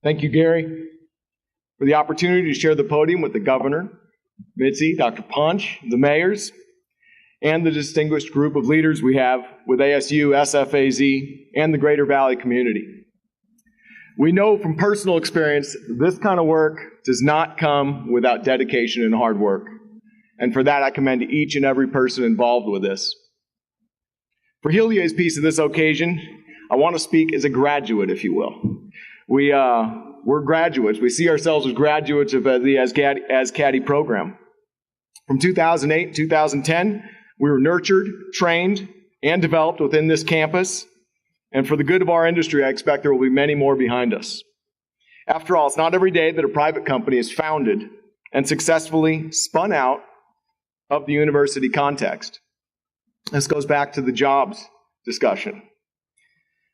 Thank you, Gary, for the opportunity to share the podium with the Governor, Mitzi, Dr. Punch, the mayors, and the distinguished group of leaders we have with ASU, SFAZ, and the Greater Valley community. We know from personal experience this kind of work does not come without dedication and hard work. And for that, I commend each and every person involved with this. For Heliae's piece of this occasion, I want to speak as a graduate, if you will. We're graduates. We see ourselves as graduates of the AZCATI program. From 2008 to 2010, we were nurtured, trained, and developed within this campus. And for the good of our industry, I expect there will be many more behind us. After all, it's not every day that a private company is founded and successfully spun out of the university context. This goes back to the jobs discussion.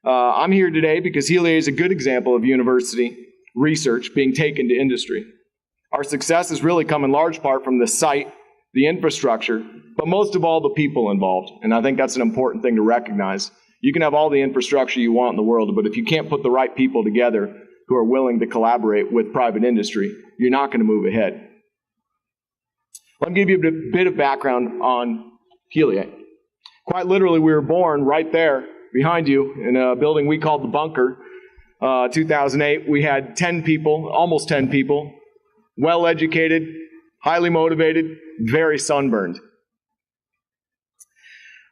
I'm here today because Heliae is a good example of university research being taken to industry. Our success has really come in large part from the site, the infrastructure, but most of all the people involved. And I think that's an important thing to recognize. You can have all the infrastructure you want in the world, but if you can't put the right people together who are willing to collaborate with private industry, you're not going to move ahead. Let me give you a bit of background on Heliae. Quite literally, we were born right there behind you in a building we called the Bunker. 2008, we had 10 people, almost 10 people, well-educated, highly motivated, very sunburned.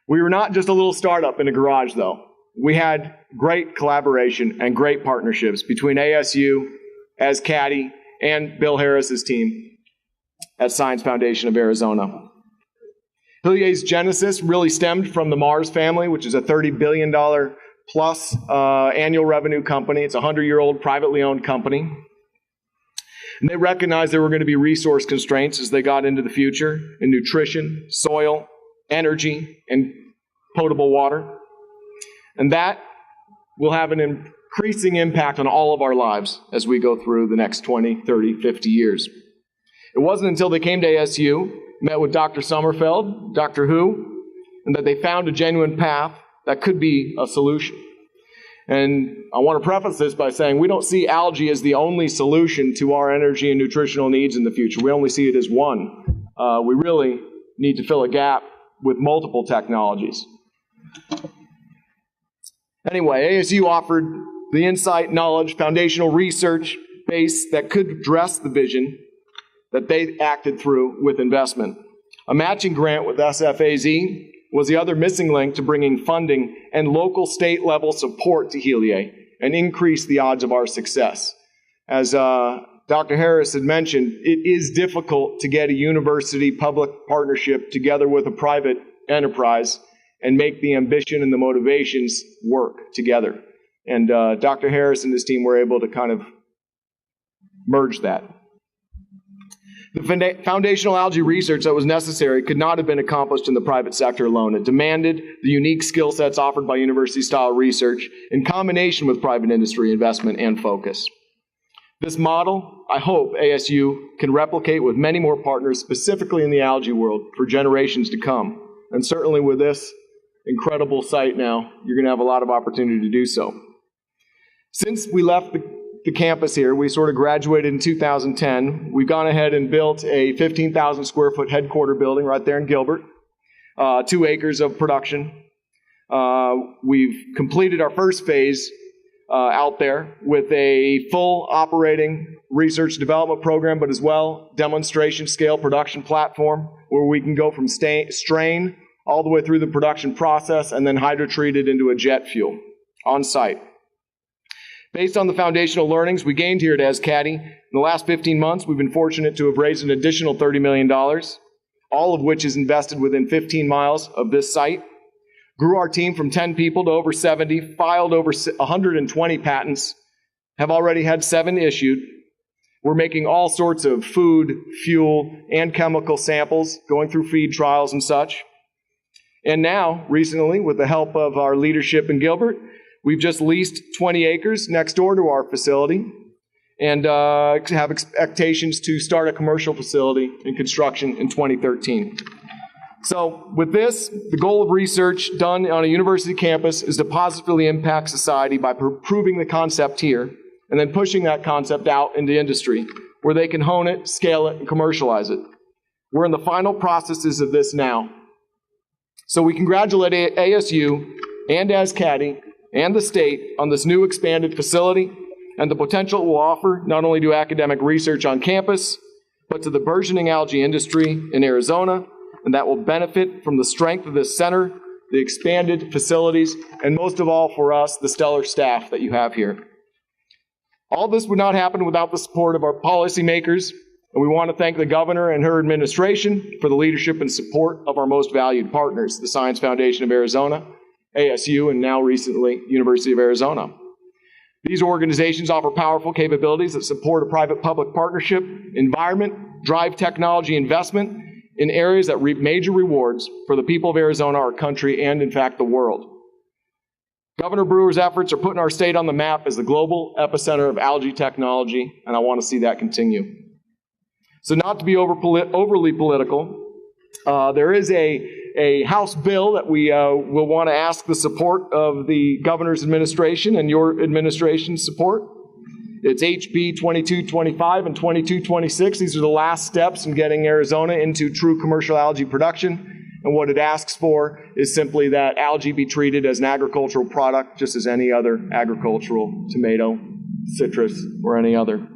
We were not just a little startup in a garage, though. We had great collaboration and great partnerships between ASU, AZCATI, and Bill Harris's team at Science Foundation of Arizona. Heliae's genesis really stemmed from the Mars family, which is a $30 billion plus annual revenue company. It's a 100-year-old privately owned company. And they recognized there were going to be resource constraints as they got into the future in nutrition, soil, energy, and potable water. And that will have an increasing impact on all of our lives as we go through the next 20, 30, 50 years. It wasn't until they came to ASU, met with Dr. Sommerfeld, Dr. Who, and that they found a genuine path that could be a solution. And I want to preface this by saying we don't see algae as the only solution to our energy and nutritional needs in the future. We only see it as one. We really need to fill a gap with multiple technologies. Anyway, ASU offered the insight, knowledge, foundational research base that could address the vision that they acted through with investment. A matching grant with SFAZ was the other missing link to bringing funding and local state level support to Heliae and increase the odds of our success. As Dr. Harris had mentioned, it is difficult to get a university-public partnership together with a private enterprise and make the ambition and the motivations work together. And Dr. Harris and his team were able to kind of merge that. The foundational algae research that was necessary could not have been accomplished in the private sector alone. It demanded the unique skill sets offered by university-style research in combination with private industry investment and focus. This model, I hope ASU can replicate with many more partners, specifically in the algae world, for generations to come. And certainly with this incredible site now, you're going to have a lot of opportunity to do so. Since we left the campus here, we sort of graduated in 2010. We've gone ahead and built a 15,000 square foot headquarter building right there in Gilbert, 2 acres of production. We've completed our first phase out there with a full operating research development program, but as well demonstration scale production platform where we can go from strain all the way through the production process and then hydrotreat it into a jet fuel on site. Based on the foundational learnings we gained here at AZCATI, in the last 15 months, we've been fortunate to have raised an additional $30 million, all of which is invested within 15 miles of this site, grew our team from 10 people to over 70, filed over 120 patents, have already had 7 issued. We're making all sorts of food, fuel, and chemical samples, going through feed trials and such. And now, recently, with the help of our leadership in Gilbert, we've just leased 20 acres next door to our facility and have expectations to start a commercial facility in construction in 2013. So with this, the goal of research done on a university campus is to positively impact society by proving the concept here and then pushing that concept out into industry where they can hone it, scale it, and commercialize it. We're in the final processes of this now. So we congratulate ASU and AZCATI and the state on this new expanded facility and the potential it will offer not only to academic research on campus, but to the burgeoning algae industry in Arizona, and that will benefit from the strength of this center, the expanded facilities, and most of all for us, the stellar staff that you have here. All this would not happen without the support of our policymakers, and we want to thank the governor and her administration for the leadership and support of our most valued partners, the Science Foundation of Arizona, ASU, and now recently, University of Arizona. These organizations offer powerful capabilities that support a private-public partnership environment, drive technology investment in areas that reap major rewards for the people of Arizona, our country, and in fact, the world. Governor Brewer's efforts are putting our state on the map as the global epicenter of algae technology, and I want to see that continue. So not to be overly political, there is a House bill that we will want to ask the support of the governor's administration and your administration's support. It's HB 2225 and 2226. These are the last steps in getting Arizona into true commercial algae production. And what it asks for is simply that algae be treated as an agricultural product, just as any other agricultural tomato, citrus, or any other.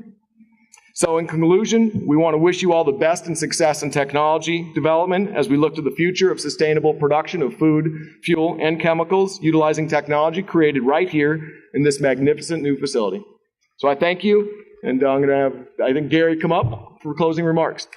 So in conclusion, we want to wish you all the best and success in technology development as we look to the future of sustainable production of food, fuel, and chemicals utilizing technology created right here in this magnificent new facility. So I thank you, and I'm going to have, I think, Gary come up for closing remarks.